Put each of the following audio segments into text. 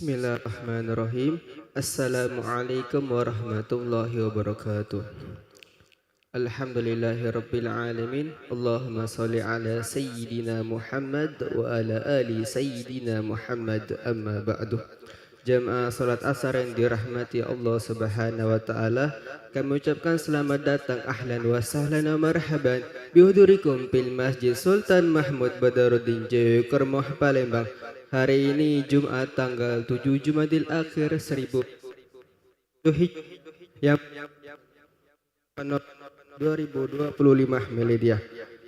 Bismillahirrahmanirrahim. Assalamualaikum warahmatullahi wabarakatuh. Alhamdulillahirabbil alamin. Allahumma shalli ala sayyidina Muhammad wa ala ali sayyidina Muhammad, amma ba'du. Jamaah salat asar yang dirahmati Allah Subhanahu wa taala, kami ucapkan selamat datang, ahlan wa sahlan wa marhaban bihudurikum fil Masjid Sultan Mahmud Badaruddin Jayakarmoh Palembang. Hari ini Jumat tanggal 7 Jumadil Akhir 1000 yang 2025 Miladiah.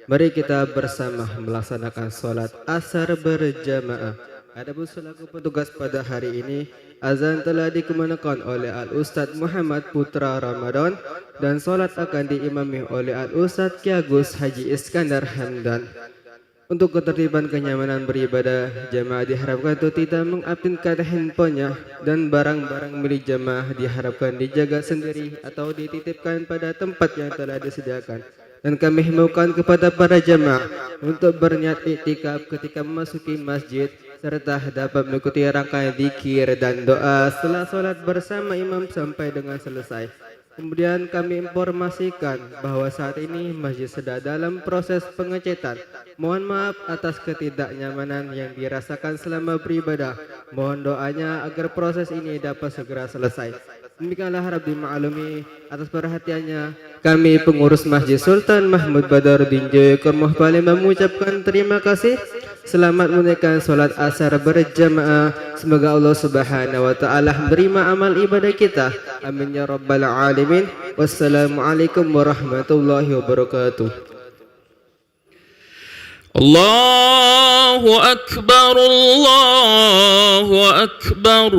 Mari kita bersama melaksanakan sholat asar berjamaah. Adapun selaku petugas pada hari ini, azan telah dikemukakan oleh Al-Ustadz Muhammad Putra Ramadan dan sholat akan diimami oleh Al-Ustadz Ki Agus Haji Iskandar Hamdan. Untuk ketertiban kenyamanan beribadah, jamaah diharapkan untuk tidak mengaktifkan handphonenya dan barang-barang milik jamaah diharapkan dijaga sendiri atau dititipkan pada tempat yang telah disediakan. Dan kami himbaukan kepada para jamaah untuk berniat iktikaf ketika memasuki masjid serta dapat mengikuti rangkaian zikir dan doa setelah sholat bersama imam sampai dengan selesai. Kemudian kami informasikan bahwa saat ini masjid sedang dalam proses pengecetan. Mohon maaf atas ketidaknyamanan yang dirasakan selama beribadah. Mohon doanya agar proses ini dapat segera selesai. Demikianlah harap dimaklumi atas perhatiannya. Kami pengurus Masjid Sultan Mahmud Badaruddin Jayakarmoh Palembang mengucapkan terima kasih. Selamat menunaikan sholat asar berjamaah. Semoga Allah Subhanahu wa taala menerima amal ibadah kita. Amin ya rabbal alamin. Wassalamualaikum warahmatullahi wabarakatuh. Allahu akbar, Allahu akbar.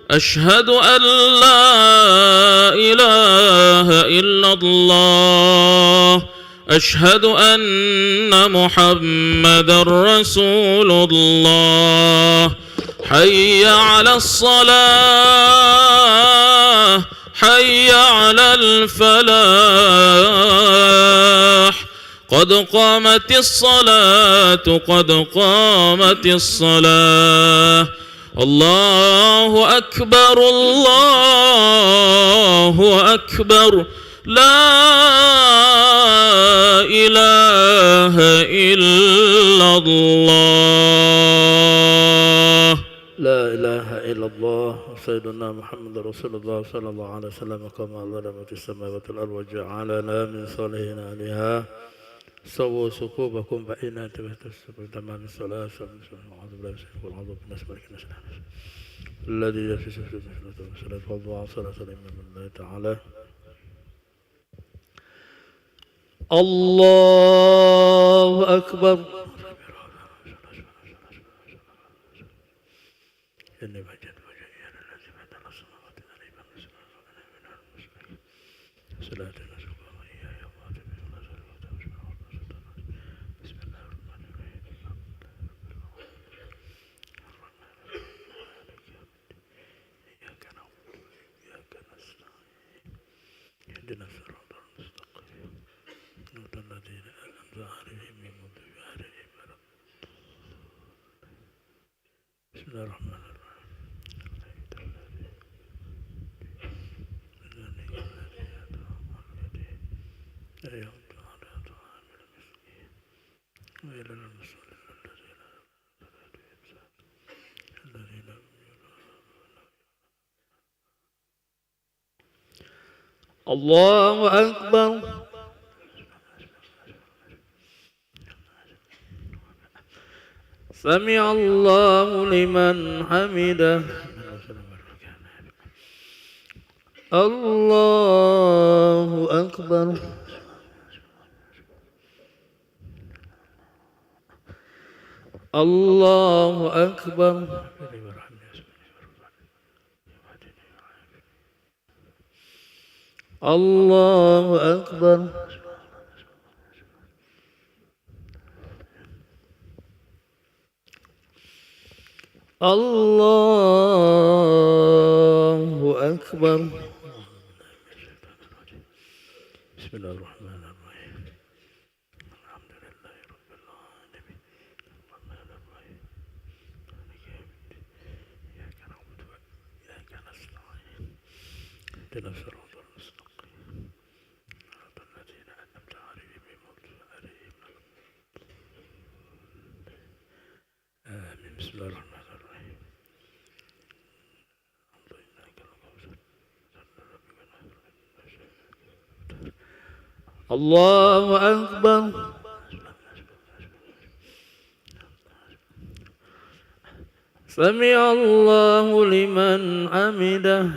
Ashhadu an la ilaha illallah. أشهد أن محمد رسول الله. حي على الصلاة حي على الفلاح. قد قامت الصلاة قد قامت الصلاة. الله أكبر الله أكبر. لا إله إلا الله. لا إله إلا الله سيدنا محمد رسول الله صلى الله عليه وسلم كما ظلمت السماوات والأرض وجعلنا من صالحين عليها. سووا صفوفكم فإن تمام الصلاة. أعوذ بالله من الشيطان الرجيم. الذي يفسد في الصلاة والضوء صلاة الإمام الله تعالى. الله أكبر. الله أكبر. سمع الله لمن حمده. الله أكبر. الله أكبر. الله أكبر. الله أكبر. بسم الله الرحمن الرحيم. الحمد لله رب العالمين الرحمن الرحيم مالك يوم الدين إياك نعبد اهدنا الصراط المستقيم صراط الذين أنعمت عليهم غير المغضوب عليهم ولا الضالين آمين بسم الله الرحمن الرحيم الله أكبر سمع الله لمن حمده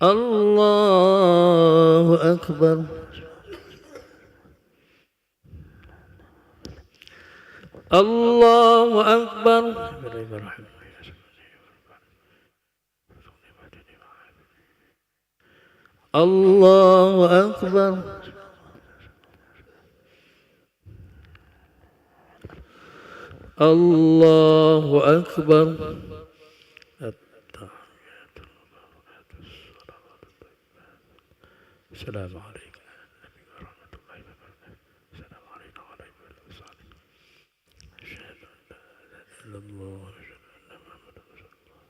الله أكبر الله أكبر الله أكبر الله أكبر السلام عليكم ورحمة الله وبركاته السلام عليكم وعلى آله وصحبه أشهد أن لا إله إلا الله وأشهد أن محمدا رسول الله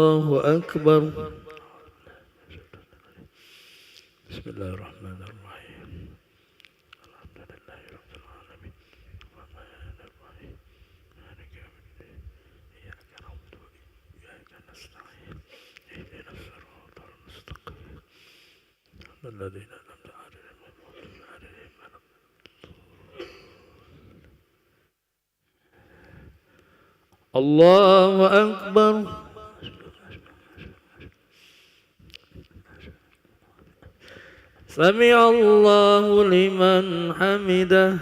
الله أكبر بسم الله الرحمن الرحيم الحمد لله رب العالمين الرحمن الرحيم مالك يوم الدين إياك نعبد وإياك نستعين اهدنا الصراط المستقيم الذين أنعمت عليهم غير المغضوب عليهم ولا الضالين الله أكبر سمع الله لمن حمده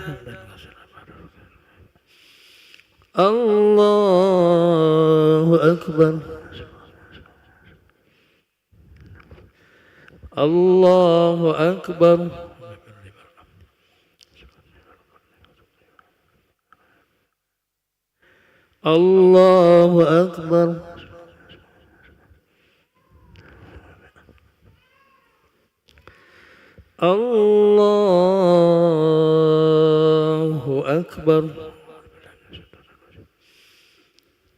الله أكبر الله أكبر الله أكبر الله أكبر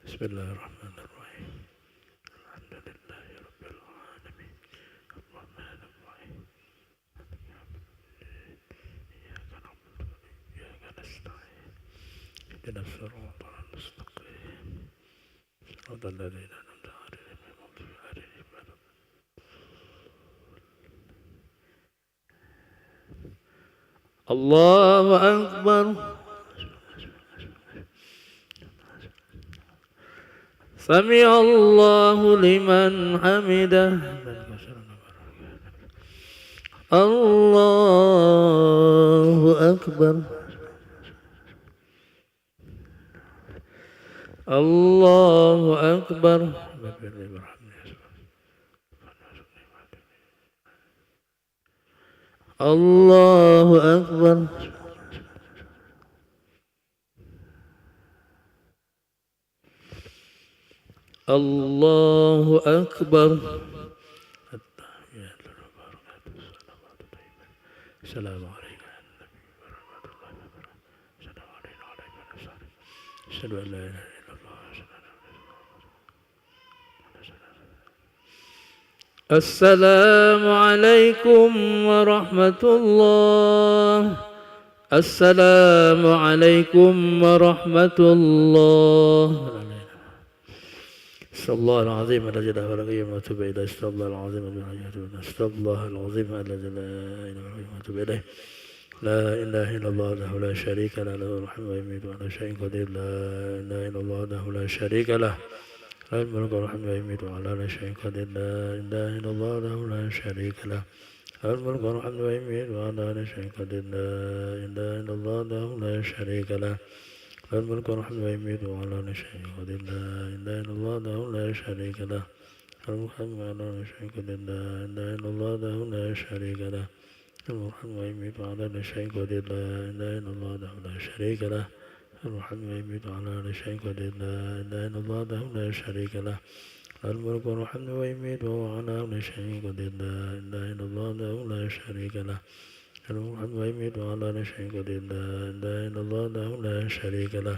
بسم الله الرحمن الرحيم الحمد لله رب العالمين الرحمن الرحيم إياك نعبد وإياك نستعين اهدنا الصراط المستقيم صراط الذين أنعمت عليهم غير المغضوب عليهم ولا الله أكبر سمع الله لمن حمده الله أكبر الله أكبر الله أكبر الله أكبر السلام عليكم السلام عليكم أشهد أن لا إله إلا الله السلام عليكم ورحمة الله السلام عليكم ورحمة الله استغفر الله العظيم الذي لا إله إلا هو وأتوب إليه استغفر الله العظيم الذي لا إله إلا هو استغفر الله العظيم الذي لا إله إلا هو وأتوب إليه لا إله إلا الله وحده لا شريك له له الحمد ويميت وعلى شيء قدير لا إله إلا الله وحده لا شريك له له الملك والحمد ويميت وعلى شيء قدير لا إله إلا الله وحده لا شريك له له الملك والحمد ويميت وعلى شيء قدير لا إله إلا الله وحده لا شريك له له الملك والحمد ويميت وعلى شيء قدير لا إله إلا الله وحده لا شريك له له الحمد وعلى شيء قدير لا إله إلا الله وحده لا شريك له الرحمن ويميت على شيء قدير لا إله إلا الله وحده لا شريك له الرحمن ويميت على شيء قدير لا إله إلا الله وحده لا شريك له الملك والحمد ويميت على شيء قدير لا إله إلا الله وحده لا شريك له المحب ويميت وعلى لا شيء قدير لا إله إلا الله وحده لا شريك له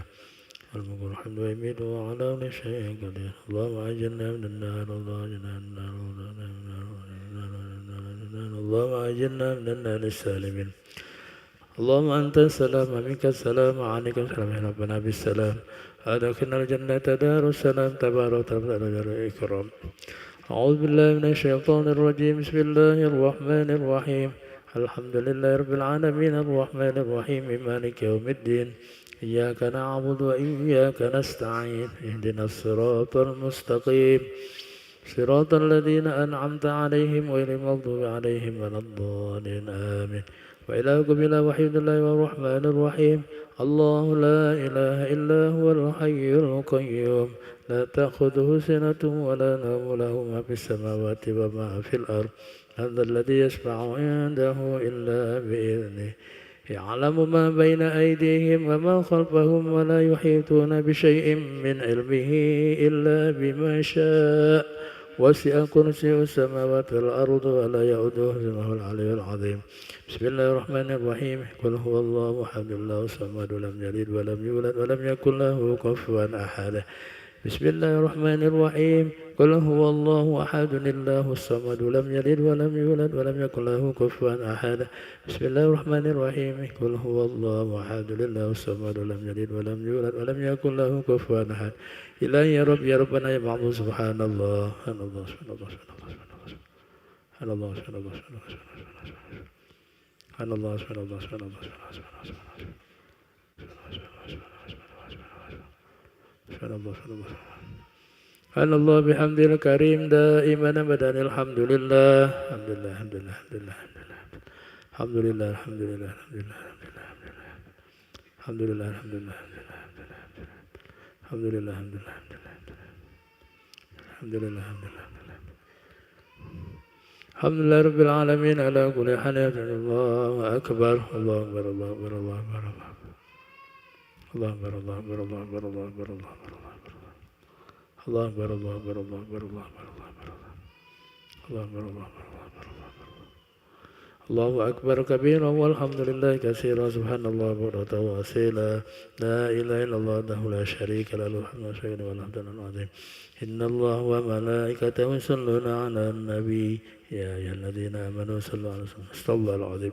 الملك الحمد ويميت وعلى لا شيء قدير اللهم أجرنا من النار اللهم أجرنا من النار اللهم أجرنا من النار السالمين اللهم أنت السلام ومنك السلام وعنك السلام يا ربنا بالسلام أدخلنا الجنة دار السلام تبارك وتعالى الإكرام أعوذ بالله من الشيطان الرجيم بسم الله الرحمن الرحيم الحمد لله رب العالمين الرحمن الرحيم مالك يوم الدين إياك نعبد وإياك نستعين اهدنا الصراط المستقيم صراط الذين أنعمت عليهم غير المغضوب عليهم ولا الضالين آمين وإلهكم إله وحيد الله الرحمن الرحيم الله لا إله إلا هو الحي القيوم لا تأخذه سنة ولا نوم له ما في السماوات وما في الأرض هذا الذي يشفع عنده إلا بإذنه يعلم ما بين أيديهم وما خلفهم ولا يحيطون بشيء من علمه إلا بما شاء وسع كرسيه السماوات والأرض ولا يؤوده حفظهما العلي العظيم بسم الله الرحمن الرحيم قل هو الله أحد الله الصمد لم يلد ولم يولد ولم يكن له كفوا أحد بسم الله الرحمن الرحيم قل هو الله أحد الله الصمد لم يلد ولم يولد ولم يكن له كفوا أحد بسم الله الرحمن الرحيم قل هو الله أحد الله الصمد لم يلد ولم يولد ولم يكن له كفوا أحد إلهي يا رب يا ربنا يا معبود سبحان الله سبحان الله سبحان الله سبحان الله سبحان الله سبحان الله سبحان الله سبحان الله سبحان الله سبحان الله سبحان الله بحمد الكريم دائما أبدا الحمد لله الحمد لله الحمد لله الحمد لله الحمد لله الحمد لله الحمد لله الحمد لله الحمد لله الحمد لله الحمد لله رب العالمين على كل حال الله أكبر الله أكبر الله أكبر الله أكبر الله أكبر الله أكبر الله أكبر الله أكبر الله أكبر الله أكبر الله أكبر الله أكبر الله أكبر الله أكبر الله أكبر الله أكبر كبيرا والحمد لله كثيرا سبحان الله بكرة وأصيلا لا إله إلا الله وحده لا شريك له له الحمد والشكر والحمد العظيم إن الله وملائكته يصلون على النبي يا أيها الذين آمنوا صلوا عليه وسلم صلى الله العظيم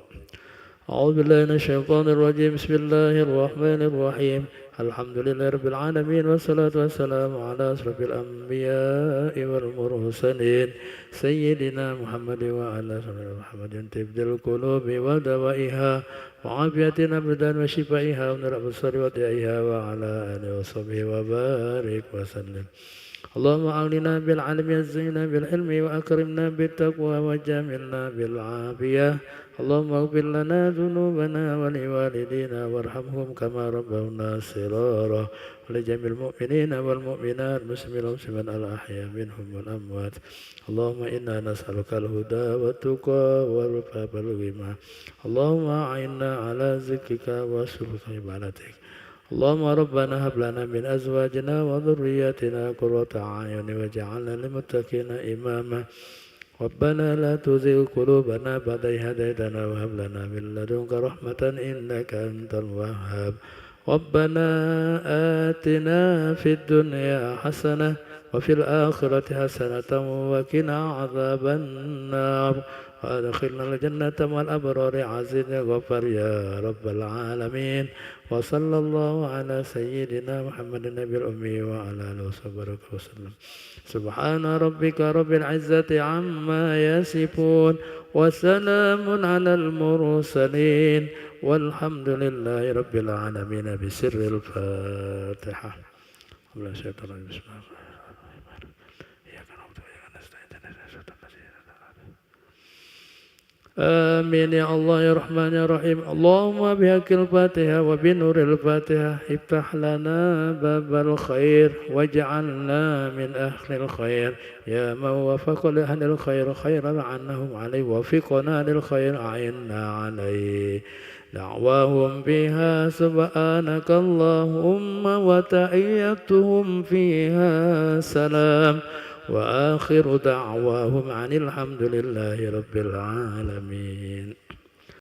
أعوذ بالله من الشيطان الرجيم بسم الله الرحمن الرحيم الحمد لله رب العالمين والصلاة والسلام على أشرف الأنبياء والمرسلين سيدنا محمد وعلى آله محمد طب القلوب ودوائها وعافية الأبدان وشفائها ونور الأبصار ودائها وعلى آله وصحبه وبارك وسلم اللهم أعلنا بالعلم وزينا بالحلم وأكرمنا بالتقوى وجاملنا بالعافية اللهم اغفر لنا ذنوبنا ولوالدينا وارحمهم كما ربونا صغارا ولجميع المؤمنين والمؤمنات المسلمين والمسلمات الأحياء منهم والأموات اللهم إنا نسألك الهدى والتقى والعفاف والغنى اللهم أعنا على ذكرك وشكرك وعبادتك اللهم ربنا هب لنا من أزواجنا وذرياتنا قرة أعين واجعلنا للمتقين إماما ربنا لا تزغ قلوبنا بعد إذ هديتنا وهب لنا من لدنك رحمة إنك أنت الوهاب ربنا آتنا في الدنيا حسنة وفي الآخرة حسنة وقنا عذاب النار وأدخلنا الجنة مع الأبرار عزيز غفر يا رب العالمين وصلى الله على سيدنا محمد النبي الأمي وعلى آله وصحبه وسلم سبحان ربك رب العزة عما يصفون وسلام على المرسلين والحمد لله رب العالمين بسر الفاتحة بسم الله الرحمن الرحيم آمين يا الله يا رحمن يا رحيم اللهم بحق الفاتحة وبنور الفاتحة افتح لنا باب الخير واجعلنا من أهل الخير يا من وفق لأهل الخير خيرا عنهم عليه وفقنا للخير أعنا عليه دعواهم فيها سبحانك اللهم وتحيتهم فيها سلام وآخر دعواهم عن الحمد لله رب العالمين.